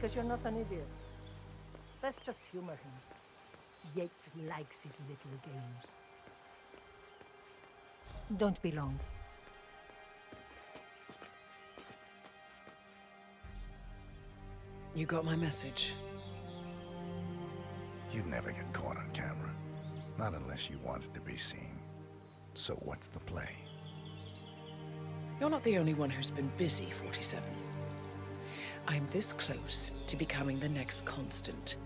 because you're not an idiot. Let's just humor him. Yates likes his little games. Don't be long. You got my message. You'd never get caught on camera. Not unless you wanted to be seen. So what's the play? You're not the only one who's been busy, 47. I'm this close to becoming the next constant.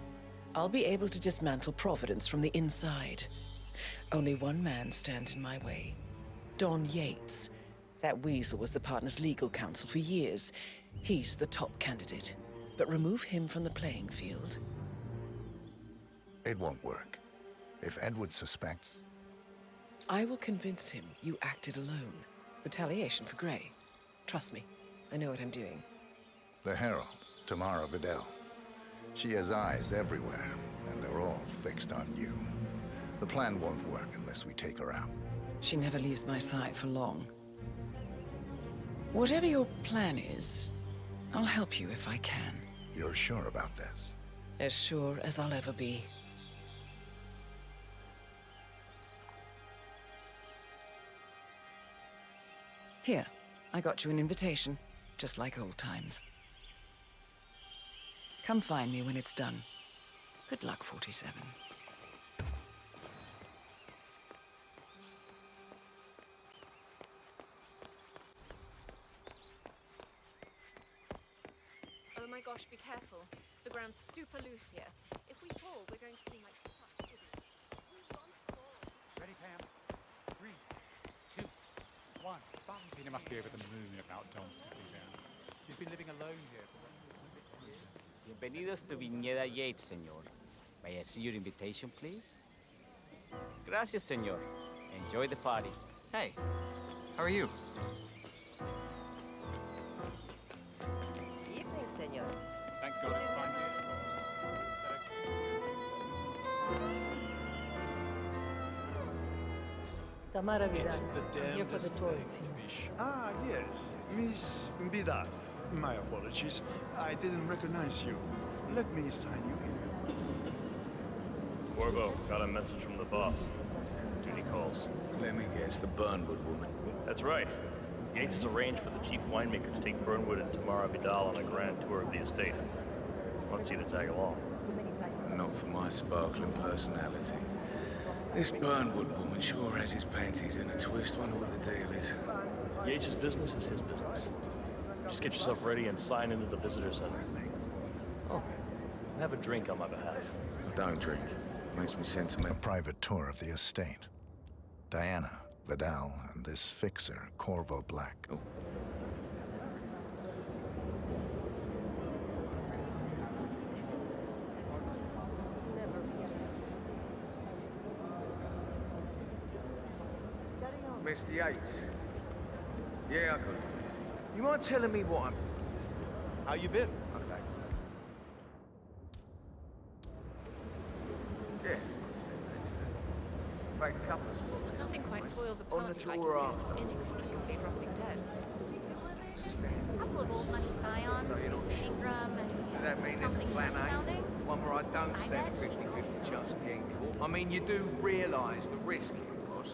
I'll be able to dismantle Providence from the inside. Only one man stands in my way. Don Yates. That weasel was the partner's legal counsel for years. He's the top candidate. But remove him from the playing field. It won't work. If Edward suspects... I will convince him you acted alone. Retaliation for Grey. Trust me, I know what I'm doing. The Herald, Tamara Vidal. She has eyes everywhere, and they're all fixed on you. The plan won't work unless we take her out. She never leaves my side for long. Whatever your plan is, I'll help you if I can. You're sure about this? As sure as I'll ever be. Here, I got you an invitation, just like old times. Come find me when it's done. Good luck, 47. Oh my gosh, be careful. The ground's super loose here. If we fall, we're going to seem like such idiots. We won't fall. Ready, Pam? 3, 2, 1. Tina must be over the moon about John settling down. He's been living alone here for a year. Bienvenidos to Viñeda Yates, señor. May I see your invitation, please? Gracias, señor. Enjoy the party. Hey, how are you? Evening, senor. Thank God it's fine here. Tamara Vidal. It's the I'm here for the damnedest tour, thing it to seems. be sure. Ah, yes. Miss Vidal. My apologies. I didn't recognize you. Let me sign you in. Corvo, got a message from the boss. Duty calls. Let me guess, the Burnwood woman. That's right. Yates has arranged for the chief winemaker to take Burnwood and Tamara Vidal on a grand tour of the estate. Wants you to tag along. Not for my sparkling personality. This Burnwood woman sure has his panties in a twist. Wonder what the deal is. Yates' business is his business. Just get yourself ready and sign into the visitor center. Oh, and have a drink on my behalf. I don't drink. Makes me A sentimental. private tour of the estate. Diana, Vidal, and this fixer, Corvo Black. Oh. Mr. Yates. Yeah, I got it. You mind telling me what I'm... How you been? Okay. Yeah. In fact, a couple of spots. Nothing quite spoils a On the party like tour, your guests inexplicably dropping dead. A couple of old money scions, So you're not sure. Ingram and Does that mean there's a something plan A? sounding. One where I don't I stand a bet. 50-50 chance of getting caught? I mean, you do realise the risk here, boss.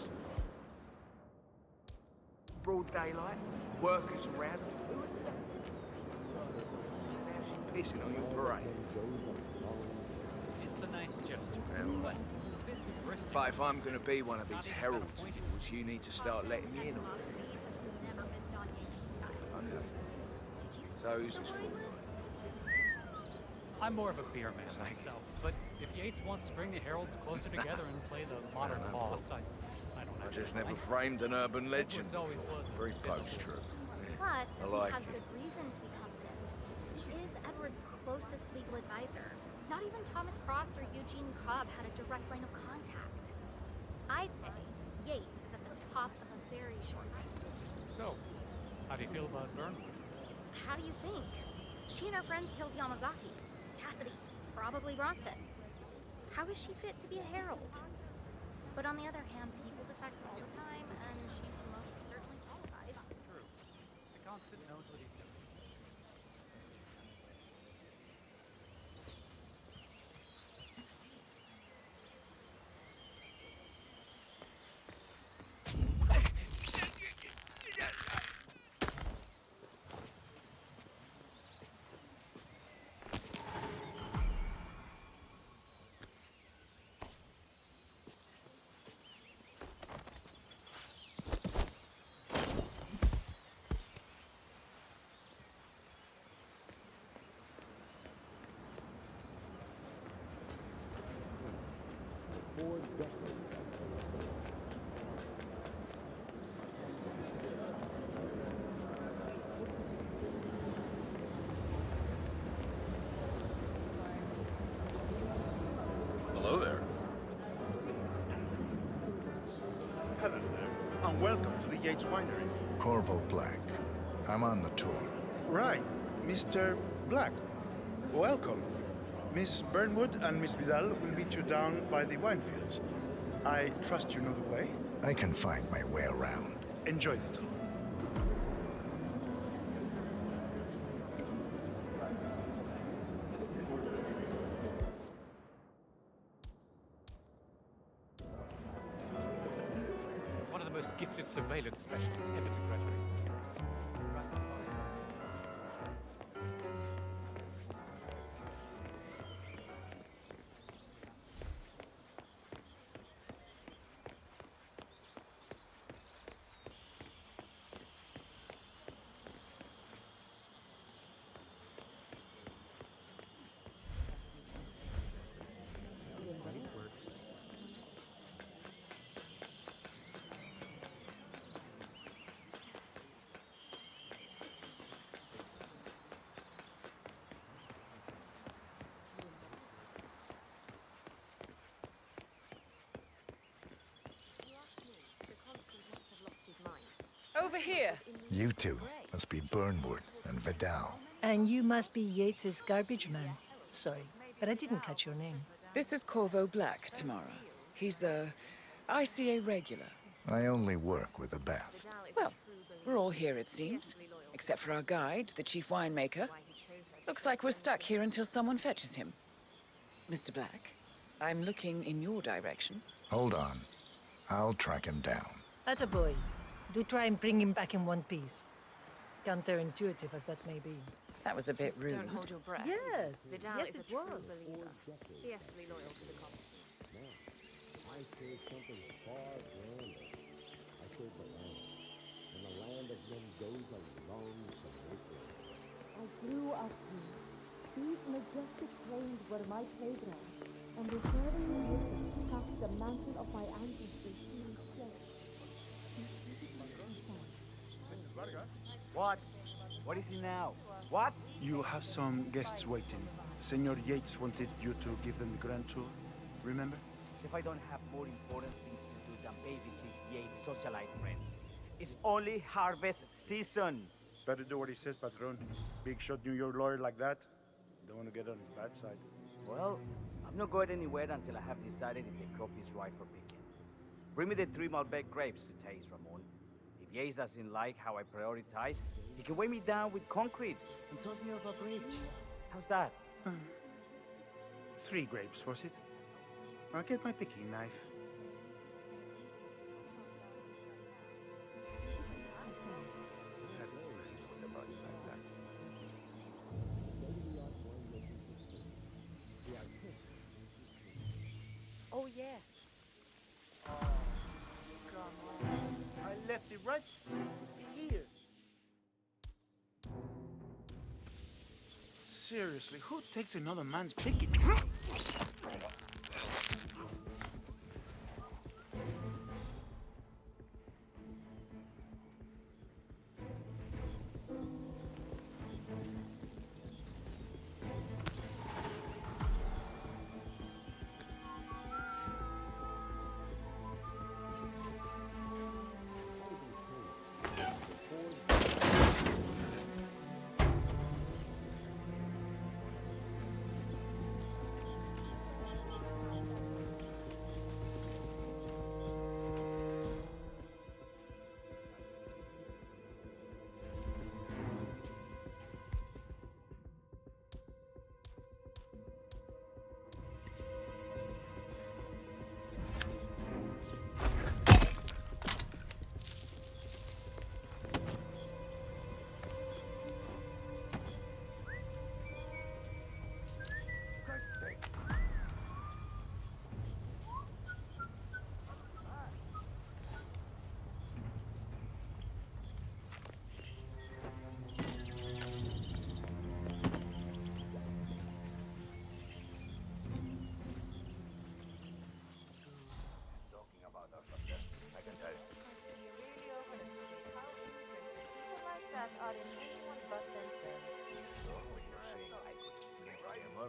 Broad daylight, workers around. Now she's pissing on your parade. It's a nice gesture, Well, but a bit hubristic. But if I'm going to be one of these Stadia heralds of appointed. yours, you need to start letting me in on it. Steve has never been Don Yates' style. Okay. Did you So who's this for? I'm more of a beer man myself, but if Yates wants to bring the heralds closer together and play the modern boss, I don't I actually just never like framed an urban legend Edward's always before. was a Very bit of a- post-truth. Plus, I like he has it. good reason to be confident. He is Edward's closest legal advisor. Not even Thomas Cross or Eugene Cobb had a direct line of contact. I'd say Yates is at the top of a very short list. So, how do you feel about Burnwood? How do you think? She and her friends killed Yamazaki, Cassidy, probably Bronson. How is she fit to be a herald? But on the other hand, people defect all the time, and she's most certainly qualified. True. The constant knows what he's doing. Hello there. Hello there, and welcome to the Yates Winery. Corvo Black. I'm on the tour. Right, Mr. Black. Welcome. Miss Burnwood and Miss Vidal will meet you down by the wine fields. I trust you know the way. I can find my way around. Enjoy the tour. One of the most gifted surveillance specialists ever to graduate. Over here. You two must be Burnwood and Vidal. And you must be Yates's garbage man. Sorry, but I didn't catch your name. This is Corvo Black, Tamara. He's a ICA regular. I only work with the best. Well, we're all here, it seems. Except for our guide, the chief winemaker. Looks like we're stuck here until someone fetches him. Mr. Black, I'm looking in your direction. Hold on. I'll track him down. Attaboy. Do try and bring him back in one piece. Counterintuitive as that may be. That was a bit rude. Don't hold your breath. Yes, Vidal yes is a it true was. believer. Fiercely loyal to the cause. I say something far grander. I say the land. And the land of Mendoza longs to make it. I grew up here. These majestic plains were my playground, and the serving religion cast the mantle of my ancestors in flesh. What? What is it now? What? You have some guests waiting. Senor Yates wanted you to give them the grand tour. Remember? If I don't have more important things to do than babysit Yates' socialite friends. It's only harvest season. Better do what he says, Patron. Big shot New York lawyer like that. Don't want to get on his bad side. Well, I'm not going anywhere until I have decided if the crop is right for picking. Bring me the 3 Malbec grapes to taste, Ramon. If Yates doesn't like how I prioritize, he can weigh me down with concrete and toss me off a bridge. How's that? 3 grapes, was it? I'll get my picking knife. Oh, yeah. Oh, come on. I left it right here. Seriously, who takes another man's picking?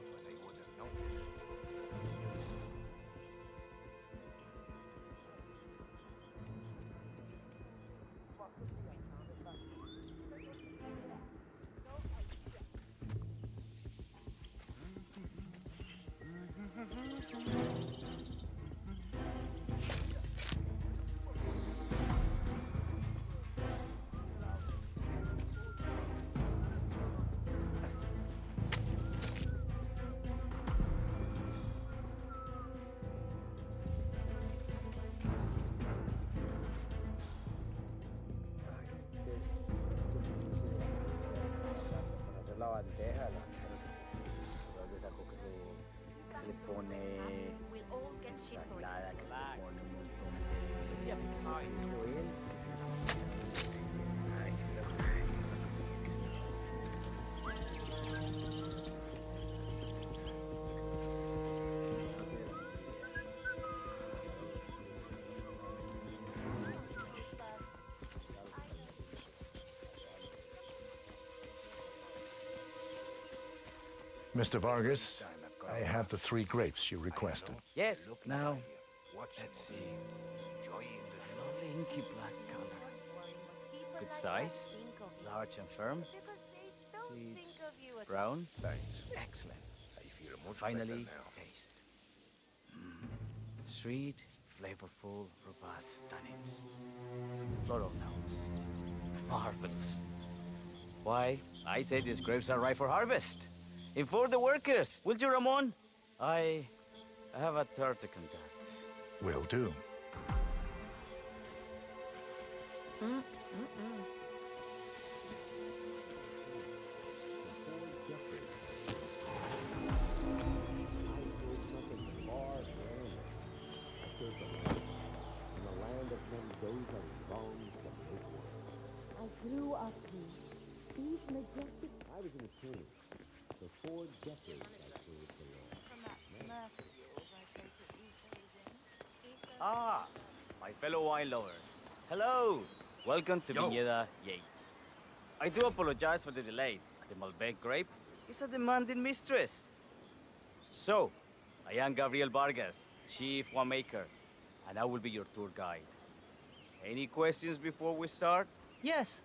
myself when I would have known. La bandeja, entonces algo que se le pone We'll all get shit for it. ensalada, que se le pone un montón de Mr. Vargas, I have the 3 grapes you requested. Yes, now, let's see. Lovely inky black color. Good size, large and firm. Seeds brown. Thanks. Excellent. I feel much Finally, better now. taste. Sweet, flavorful, robust tannins. Some floral notes. Marvelous. Why, I say these grapes are ripe for harvest. Inform the workers, will you, Ramon? I have a third to contact. Will do. In the land of Mendoza long from this world. I grew up here. These majestic... I was an attorney. For 4 decades I served the law. Ah, my fellow wine lovers. Hello. Welcome to Viñeda Yates. I do apologize for the delay. The Malbec grape is a demanding mistress. So, I am Gabriel Vargas, Chief Winemaker, and I will be your tour guide. Any questions before we start? Yes,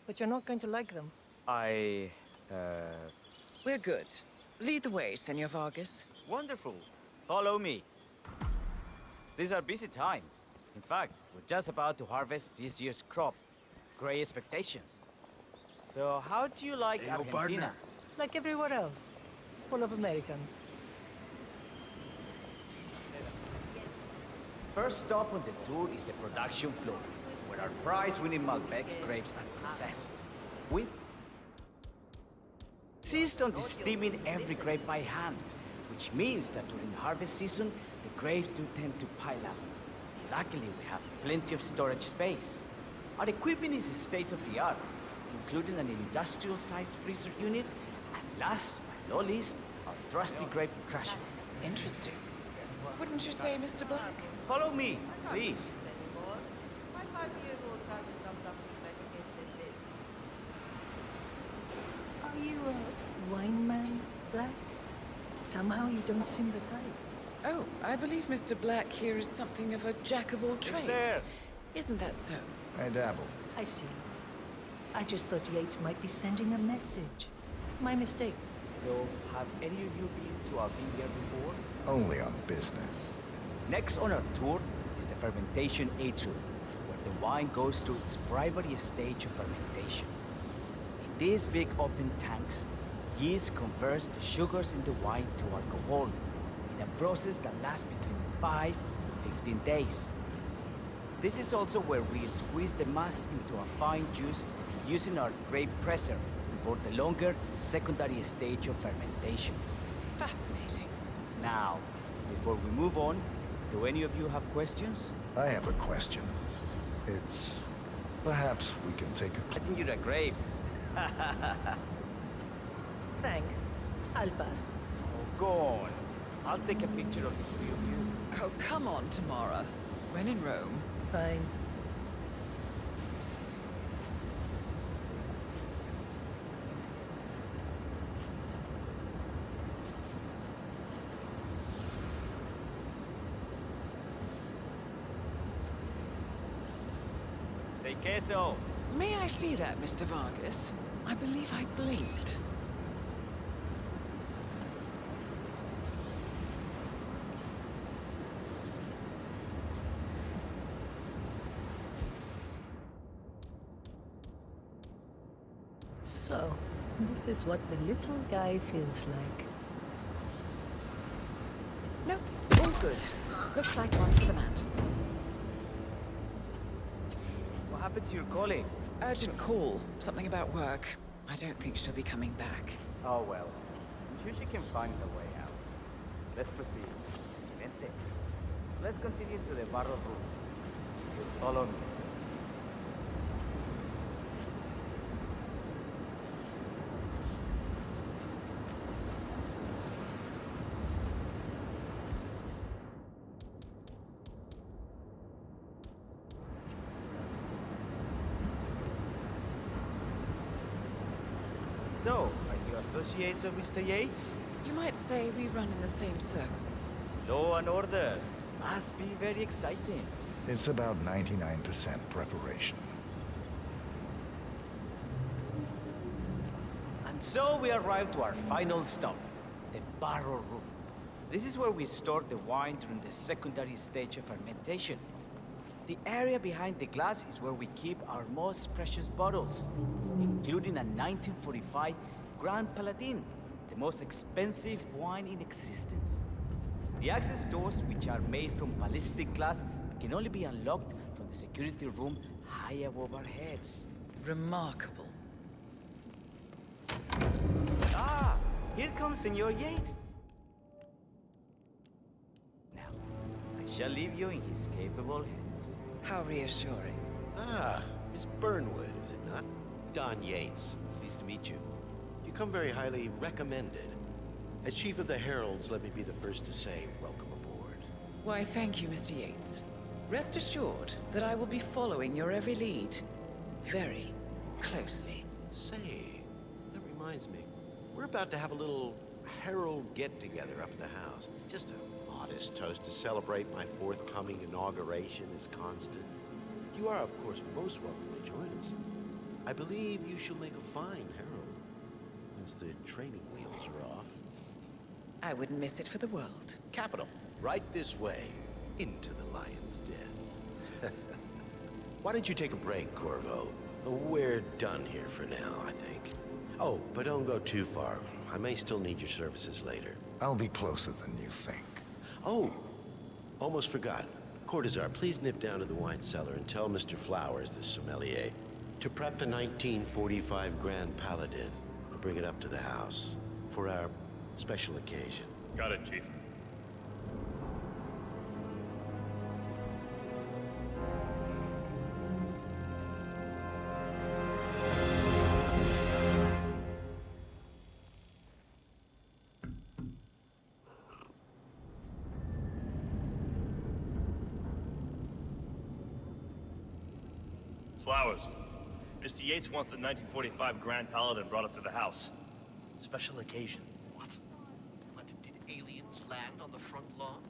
but you're not going to like them. We're good. Lead the way, Senor Vargas. Wonderful. Follow me. These are busy times. In fact, we're just about to harvest this year's crop. Great expectations. So, how do you like Argentina? Like everywhere else. Full of Americans. First stop on the tour is the production floor, where our prize-winning Malbec grapes are processed. We insist on steaming every grape by hand, which means that during harvest season, the grapes do tend to pile up. Luckily, we have plenty of storage space. Our equipment is state-of-the-art, including an industrial-sized freezer unit, and last but not least, our trusty grape crusher. Interesting. Wouldn't you say, Mr. Black? Follow me, please. Are you a wine man, Black? Somehow you don't seem the type. Oh, I believe Mr. Black here is something of a jack of all trades. there. Isn't that so? I dabble. I see. I just thought Yates might be sending a message. My mistake. So, have any of you been to our vineyard before? Only on business. Next on our tour is the fermentation atrium, where the wine goes through its primary stage of fermentation. In these big open tanks, yeast converts the sugars in the wine to alcohol, in a process that lasts between 5 and 15 days. This is also where we squeeze the mass into a fine juice using our grape presser for the longer secondary stage of fermentation. Fascinating. Now, before we move on, do any of you have questions? I have a question. It's... perhaps we can take a... I think you're a grape. Thanks. I'll pass. Oh, go on. I'll take a picture of the 3 of you. Oh, come on, Tamara. When in Rome. Fine. Say queso. May I see that, Mr. Vargas? I believe I blinked. So, this is what the little guy feels like. No, all good. Looks like one for the mat. What happened to your colleague? Urgent call. Something about work. I don't think she'll be coming back. Oh well. I'm sure she can find her way out. Let's proceed. Vente. Let's continue to the barrel room. You follow me. So, are you associates of Mr. Yates? You might say we run in the same circles. Law and order. Must be very exciting. It's about 99% preparation. And so we arrive to our final stop, the barrel room. This is where we store the wine during the secondary stage of fermentation. The area behind the glass is where we keep our most precious bottles, including a 1945 Grand Paladin, the most expensive wine in existence. The access doors, which are made from ballistic glass, can only be unlocked from the security room high above our heads. Remarkable. Ah, here comes Senor Yates. Now, I shall leave you in his capable hands. How reassuring. Ah, Miss Burnwood, is it not? Don Yates. Pleased to meet you. You come very highly recommended. As Chief of the Heralds, let me be the first to say welcome aboard. Why, thank you, Mr. Yates. Rest assured that I will be following your every lead. Very closely. Say, that reminds me. We're about to have a little Herald get-together up at the house. Just a modest toast to celebrate my forthcoming inauguration as Constant. You are, of course, most welcome to join us. I believe you shall make a fine Herald, once the training wheels are off. I wouldn't miss it for the world. Capital. Right this way, into the lion's den. Why don't you take a break, Corvo? We're done here for now, I think. Oh, but don't go too far. I may still need your services later. I'll be closer than you think. Oh, almost forgot. Cortazar, please nip down to the wine cellar and tell Mr. Flowers, the sommelier, to prep the 1945 Grand Paladin and bring it up to the house for our special occasion. Got it, Chief. Flowers. Mr. Yates wants the 1945 Grand Paladin brought up to the house. Special occasion. What, did aliens land on the front lawn?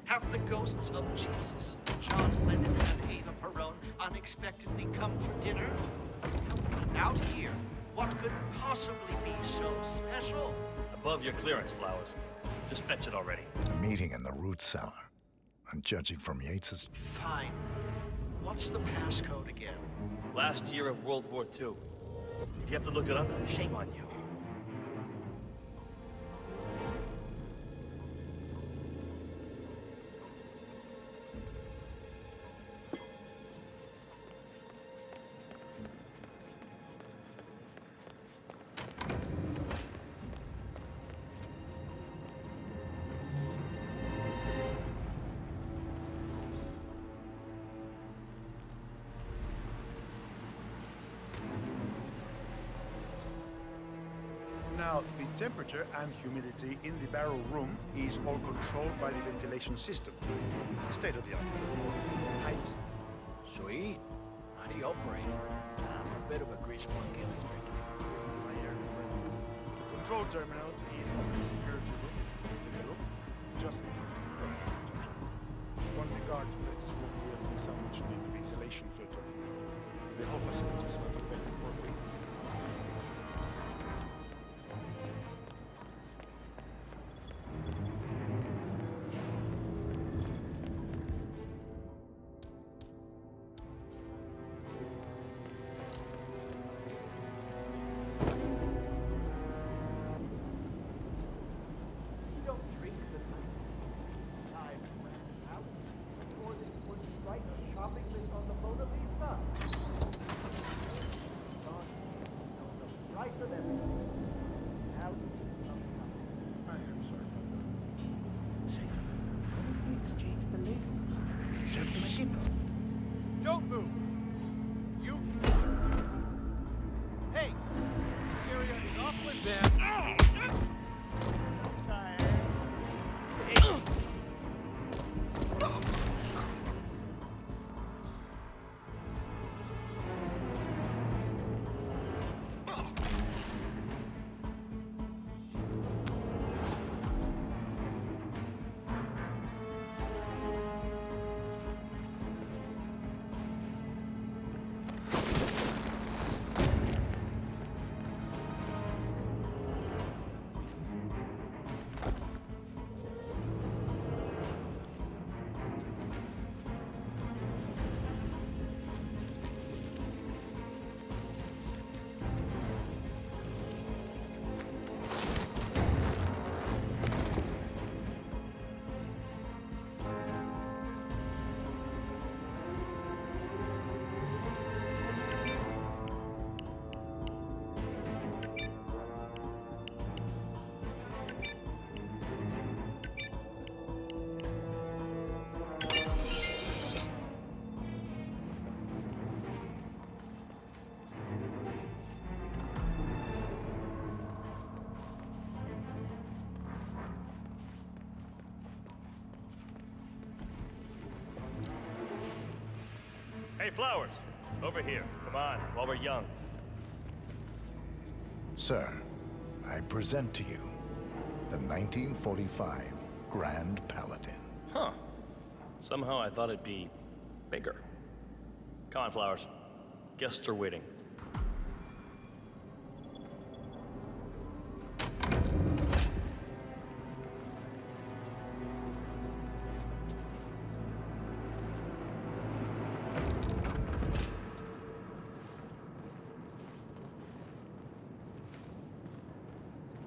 Have the ghosts of Jesus, John Lennon, and Ava Perón unexpectedly come for dinner? Out here, what could possibly be so special? Above your clearance, Flowers. Just fetch it already. A meeting in the root cellar. And judging from Yates's... Fine. What's the passcode again? Last year of World War II. If you have to look it up, shame on you. Now, the temperature and humidity in the barrel room is all controlled by the ventilation system. State of the art. Highly sensitive. Sweet. How do you operate? I'm a bit of a grease monkey, Inspector. The control terminal is on the security room. Just one of the guards placed a smoke wheel to sandwich the ventilation filter. The whole facilities will be ready for a week. You don't drink the night. Time ran out before they put right a shopping list on the Mona Lisa. God, the price of everything. Now, I am sorry about that. Exchange the labels. Serve them a dipper. Don't move! You... Hey! This area is off limits. Hey, Flowers! Over here. Come on, while we're young. Sir, I present to you the 1945 Grand Paladin. Huh. Somehow I thought it'd be bigger. Come on, Flowers. Guests are waiting.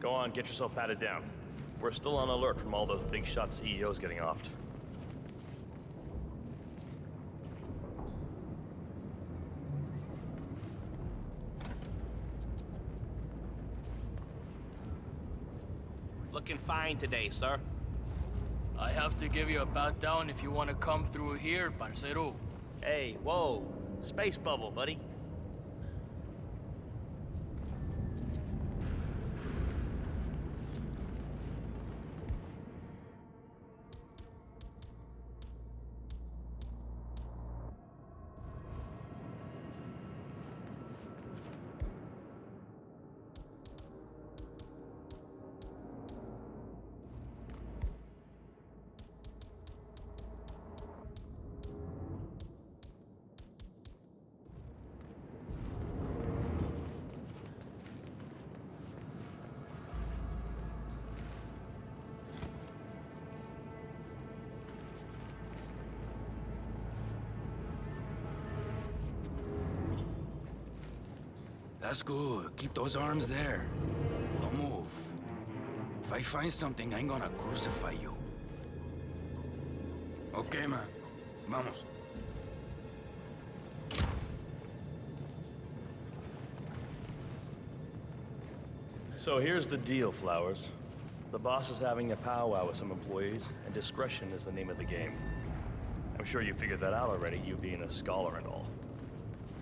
Go on, get yourself patted down. We're still on alert from all those big shot CEOs getting offed. Looking fine today, sir. I have to give you a pat down if you want to come through here, parcero. Hey, whoa. Space bubble, buddy. That's good. Keep those arms there. Don't move. If I find something, I'm gonna crucify you. Okay, man. Vamos. So here's the deal, Flowers. The boss is having a powwow with some employees, and discretion is the name of the game. I'm sure you figured that out already, you being a scholar and all.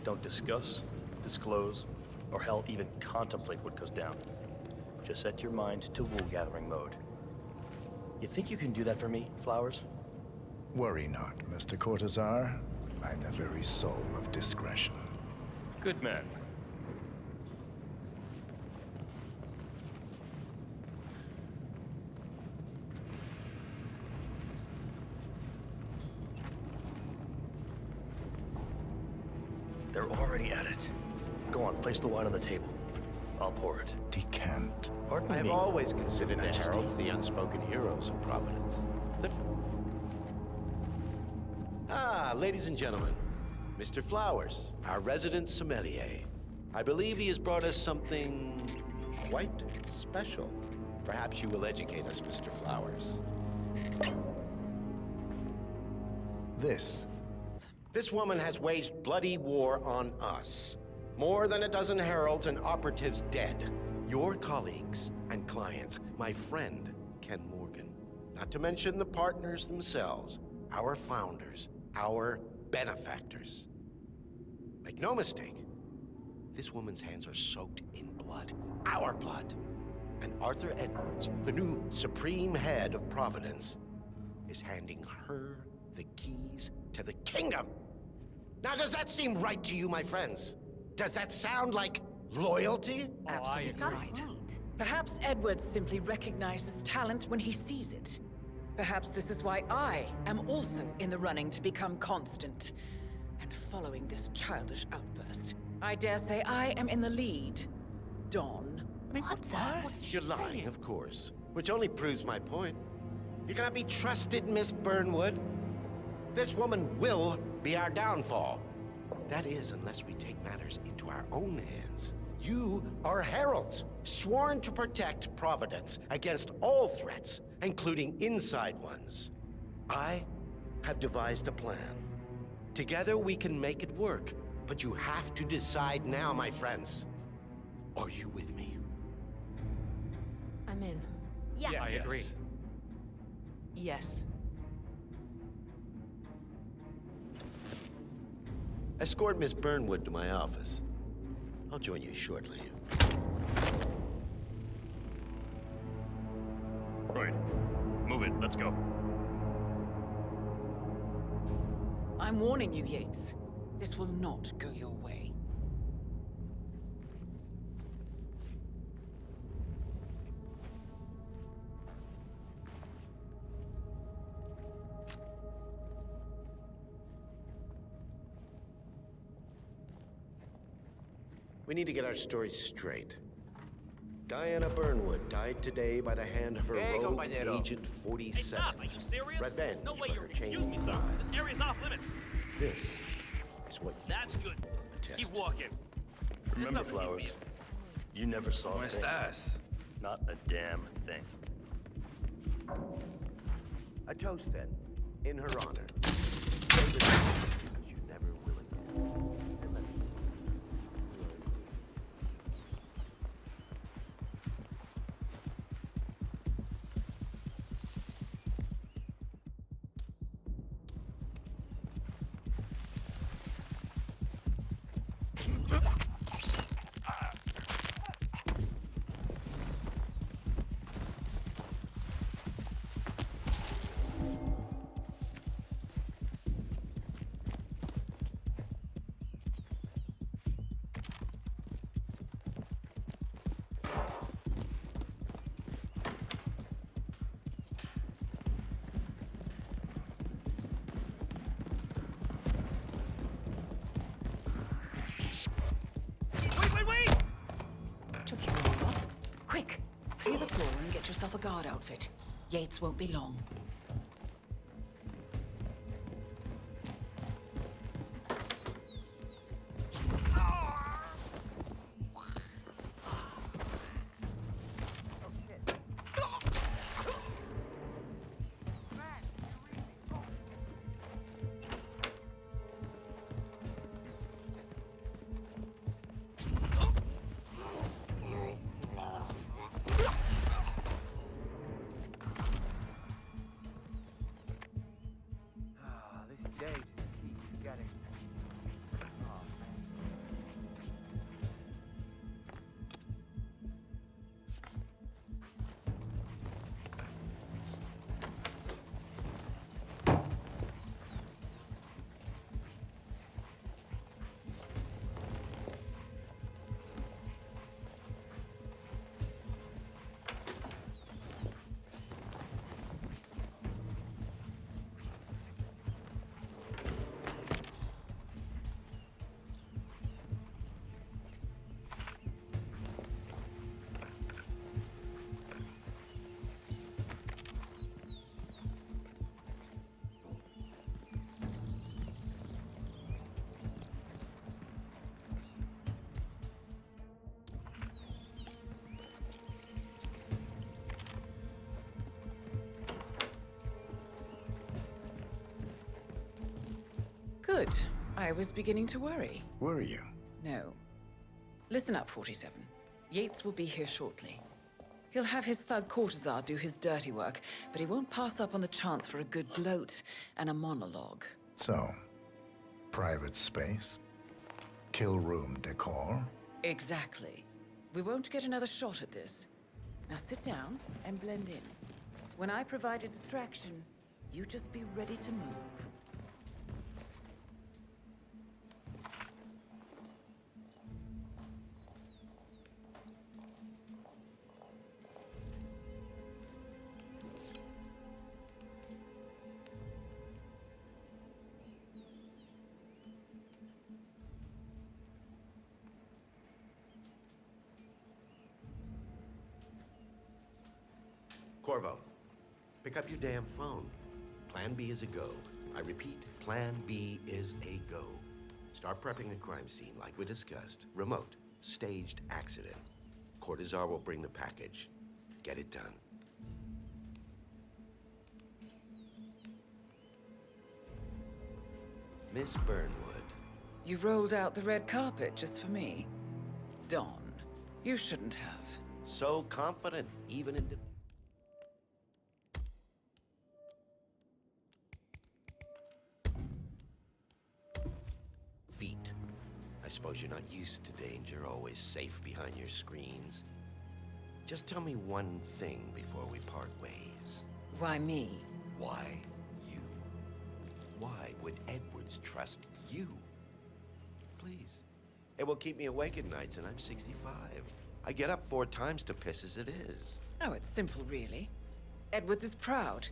Don't discuss, disclose, or hell, even contemplate what goes down. Just set your mind to wool-gathering mode. You think you can do that for me, Flowers? Worry not, Mr. Cortazar. I'm the very soul of discretion. Good man. They're already at it. Go on, place the wine on the table. I'll pour it. Decant. Pardon I've me. always considered the Majesty. heralds the unspoken heroes of Providence. Ladies and gentlemen, Mr. Flowers, our resident sommelier. I believe he has brought us something quite special. Perhaps you will educate us, Mr. Flowers. This woman has waged bloody war on us. More than a dozen heralds and operatives dead. Your colleagues and clients, my friend, Ken Morgan. Not to mention the partners themselves, our founders, our benefactors. Make no mistake, this woman's hands are soaked in blood. Our blood. And Arthur Edwards, the new supreme head of Providence, is handing her the keys to the kingdom. Now, does that seem right to you, my friends? Does that sound like loyalty? Absolutely right. Perhaps Edwards simply recognizes talent when he sees it. Perhaps this is why I am also in the running to become constant. And following this childish outburst, I dare say I am in the lead. Dawn. What? You're lying, of course. Which only proves my point. You cannot be trusted, Miss Burnwood. This woman will be our downfall. That is, unless we take matters into our own hands. You are heralds, sworn to protect Providence against all threats, including inside ones. I have devised a plan. Together we can make it work, but you have to decide now, my friends. Are you with me? I'm in. Yes. I agree. Yes. Escort Miss Burnwood to my office. I'll join you shortly. Right. Move it. Let's go. I'm warning you, Yates. This will not go your way. We need to get our stories straight. Diana Burnwood died today by the hand of her Hey, rogue compañero. Agent 47. Hey, stop! Are you serious? Red Band, No way keep you're... her chained Excuse me, sir. lies. This area's off limits. This is what you That's good. attest. Keep walking. Remember, nothing Flowers, here. you never saw a ¿Cómo thing. estás? Not a damn thing. A toast, then, in her honor. Say this because you never will again. And let me- Wait! Took you a while. Quick! Clear the floor and get yourself a guard outfit. Yates won't be long. Good. I was beginning to worry. Were you? No. Listen up, 47. Yates will be here shortly. He'll have his thug courtesan do his dirty work, but he won't pass up on the chance for a good gloat and a monologue. So, private space? Kill room decor? Exactly. We won't get another shot at this. Now sit down and blend in. When I provide a distraction, you just be ready to move. Corvo, pick up your damn phone. Plan B is a go. I repeat, Plan B is a go. Start prepping the crime scene like we discussed. Remote, staged accident. Cortazar will bring the package. Get it done. Miss Burnwood. You rolled out the red carpet just for me. Don, you shouldn't have. So confident, even in... Feet. I suppose you're not used to danger, always safe behind your screens. Just tell me one thing before we part ways. Why me? Why you? Why would Edwards trust you? Please. It will keep me awake at nights, and I'm 65. I get up 4 times to piss as it is. Oh, it's simple, really. Edwards is proud.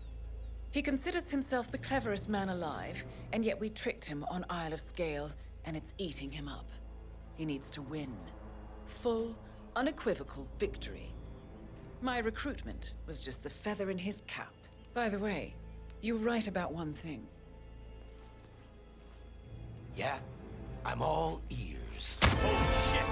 He considers himself the cleverest man alive, and yet we tricked him on Isle of Scale, and it's eating him up. He needs to win. Full, unequivocal victory. My recruitment was just the feather in his cap. By the way, you were right about one thing. Yeah? I'm all ears. Holy shit!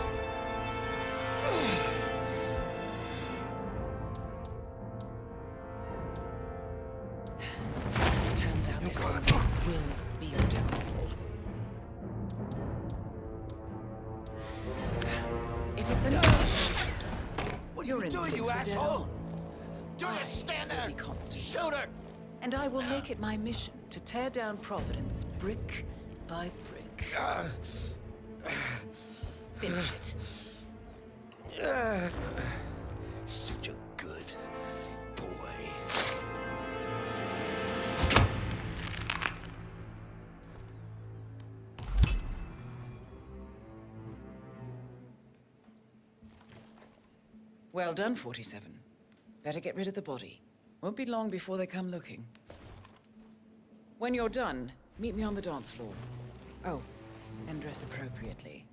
Turns out this one will be your downfall. If it's an what your are you doing, instincts you were dead asshole? on. Do you stand there? Shoot her! And I will make it my mission to tear down Providence brick by brick. Finish it. Such a good boy. Well done, 47. Better get rid of the body. Won't be long before they come looking. When you're done, meet me on the dance floor. Oh, and dress appropriately.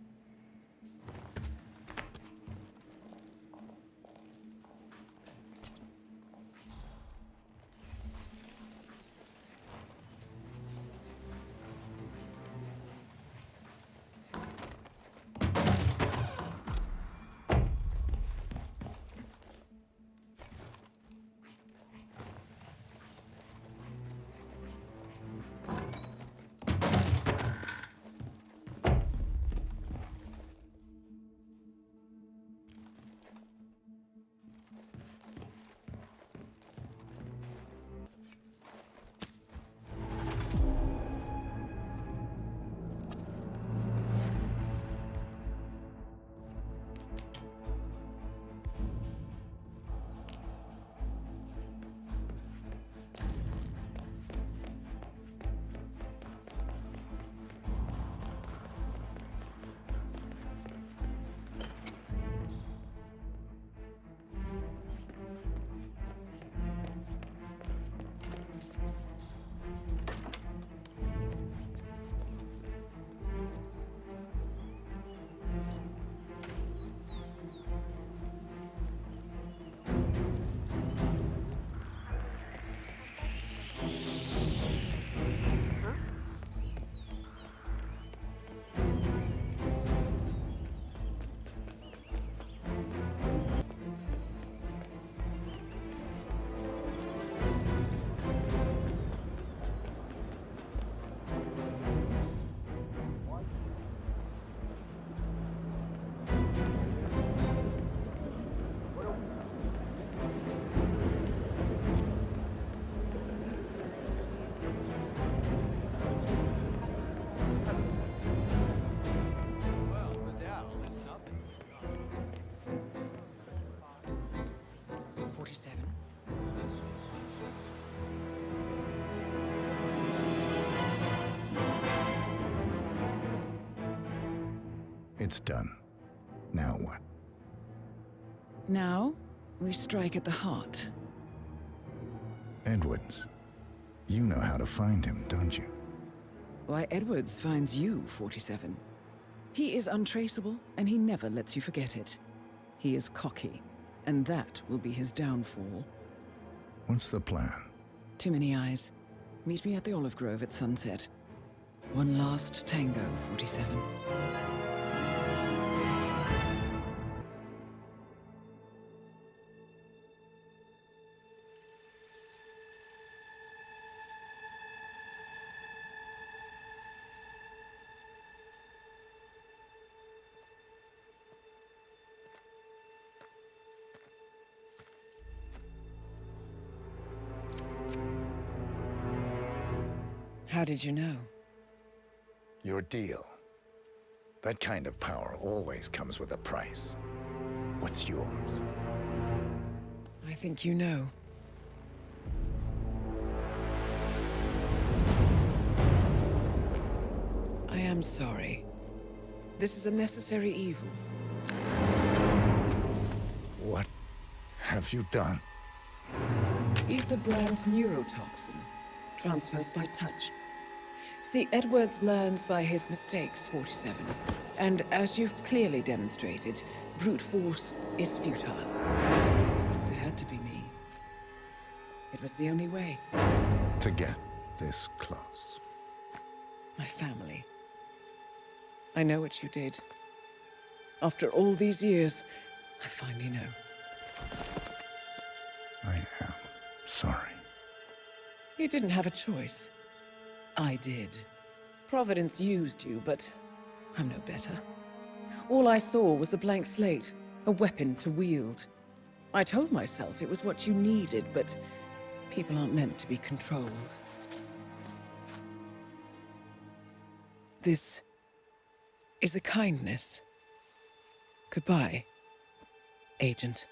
It's done. Now what? Now, we strike at the heart. Edwards. You know how to find him, don't you? Why, Edwards finds you, 47. He is untraceable, and he never lets you forget it. He is cocky, and that will be his downfall. What's the plan? Too many eyes. Meet me at the olive grove at sunset. One last tango, 47. How did you know? Your deal. That kind of power always comes with a price. What's yours? I think you know. I am sorry. This is a necessary evil. What have you done? Ether brand neurotoxin. Transfers by touch. See, Edwards learns by his mistakes, 47. And as you've clearly demonstrated, brute force is futile. It had to be me. It was the only way. To get this close. My family. I know what you did. After all these years, I finally know. I am sorry. You didn't have a choice. I did. Providence used you, but I'm no better. All I saw was a blank slate, a weapon to wield. I told myself it was what you needed, but people aren't meant to be controlled. This is a kindness. Goodbye, Agent.